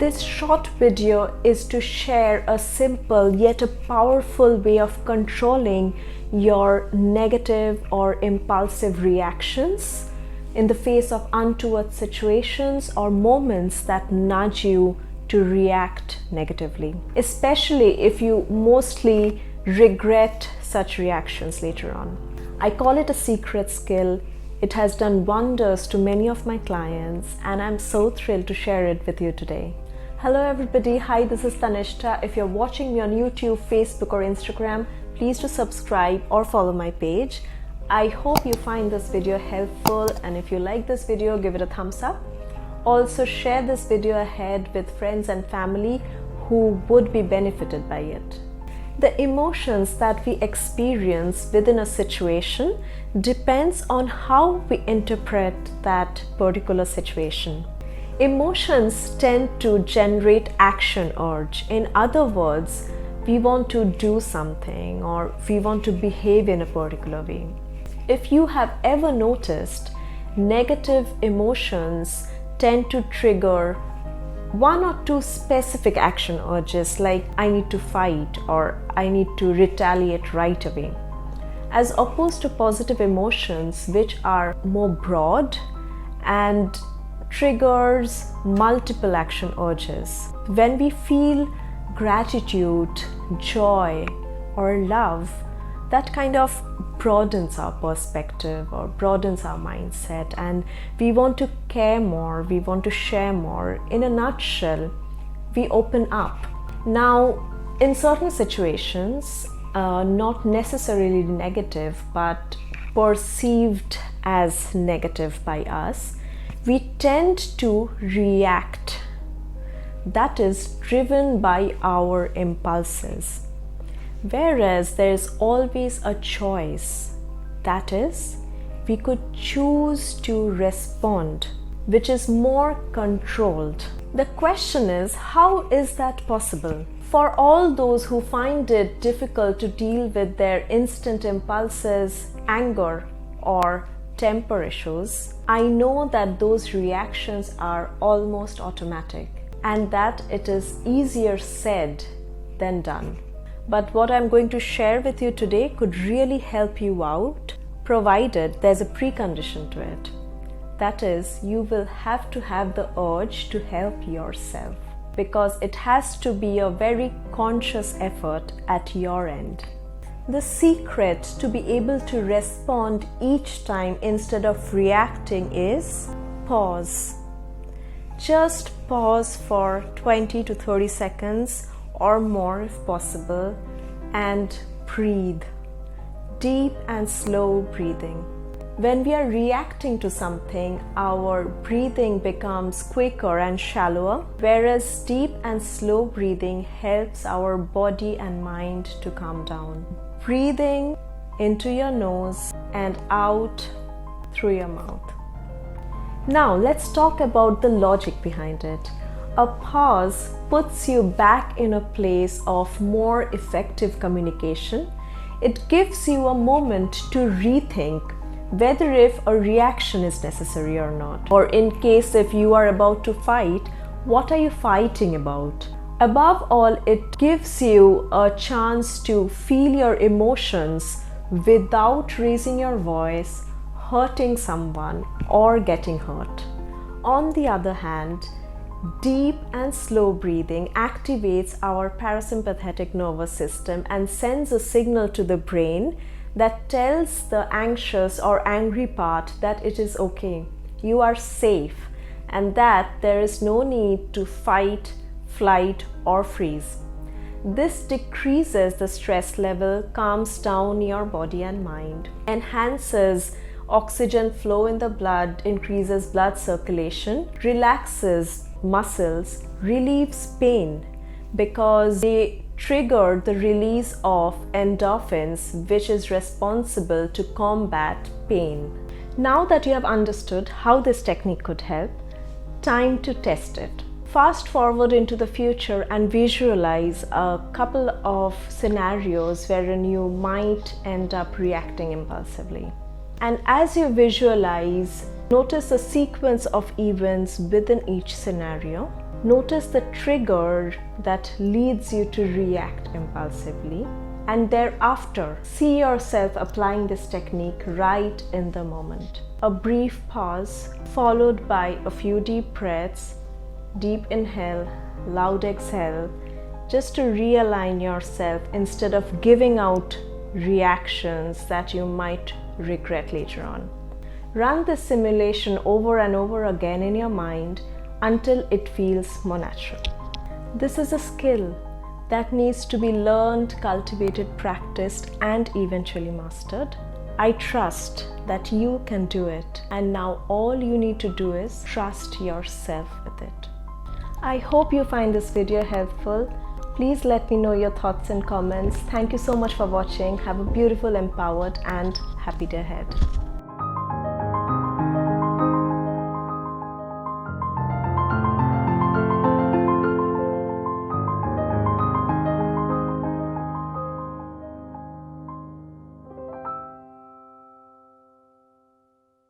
This short video is to share a simple yet a powerful way of controlling your negative or impulsive reactions in the face of untoward situations or moments that nudge you to react negatively, especially if you mostly regret such reactions later on. I call it a secret skill. It has done wonders to many of my clients, and I'm so thrilled to share it with you today. Hello everybody, hi, this is Tannistha. If you're watching me on YouTube, Facebook or Instagram, please do subscribe or follow my page. I hope you find this video helpful, and if you like this video, give it a thumbs up. Also share this video ahead with friends and family who would be benefited by it. The emotions that we experience within a situation depends on how we interpret that particular situation. Emotions tend to generate action urge. In other words, we want to do something or we want to behave in a particular way. If you have ever noticed, negative emotions tend to trigger one or two specific action urges, like I need to fight or I need to retaliate right away, as opposed to positive emotions which are more broad and triggers multiple action urges. When we feel gratitude, joy or love, that kind of broadens our perspective or broadens our mindset, and we want to care more, we want to share more. In a nutshell, we open up. Now, in certain situations, not necessarily negative but perceived as negative by us, we tend to react. That is driven by our impulses. Whereas there is always a choice, that is, we could choose to respond, which is more controlled. The question is, how is that possible? For all those who find it difficult to deal with their instant impulses, anger, or temper issues, I know that those reactions are almost automatic and that it is easier said than done. But what I'm going to share with you today could really help you out, provided there's a precondition to it. That is, you will have to have the urge to help yourself, because it has to be a very conscious effort at your end. The secret to be able to respond each time instead of reacting is pause. Just pause for 20 to 30 seconds or more if possible, and breathe. Deep and slow breathing. When we are reacting to something, our breathing becomes quicker and shallower, whereas deep and slow breathing helps our body and mind to calm down. Breathing into your nose and out through your mouth. Now let's talk about the logic behind it. A pause puts you back in a place of more effective communication. It gives you a moment to rethink whether if a reaction is necessary or not. Or in case if you are about to fight, what are you fighting about? Above all, it gives you a chance to feel your emotions without raising your voice, hurting someone, or getting hurt. On the other hand, deep and slow breathing activates our parasympathetic nervous system and sends a signal to the brain that tells the anxious or angry part that it is okay, you are safe, and that there is no need to fight, flight, or freeze. This decreases the stress level, calms down your body and mind, enhances oxygen flow in the blood, increases blood circulation, relaxes muscles, relieves pain because they trigger the release of endorphins, which is responsible to combat pain. Now that you have understood how this technique could help, time to test it. Fast forward into the future and visualize a couple of scenarios wherein you might end up reacting impulsively. And as you visualize Notice the sequence of events within each scenario. Notice the trigger that leads you to react impulsively. And thereafter, see yourself applying this technique right in the moment. A brief pause, followed by a few deep breaths, deep inhale, loud exhale, just to realign yourself instead of giving out reactions that you might regret later on. Run this simulation over and over again in your mind until it feels more natural. This is a skill that needs to be learned, cultivated, practiced, and eventually mastered. I trust that you can do it, and now all you need to do is trust yourself with it. I hope you find this video helpful. Please let me know your thoughts and comments. Thank you so much for watching. Have a beautiful, empowered, and happy day ahead.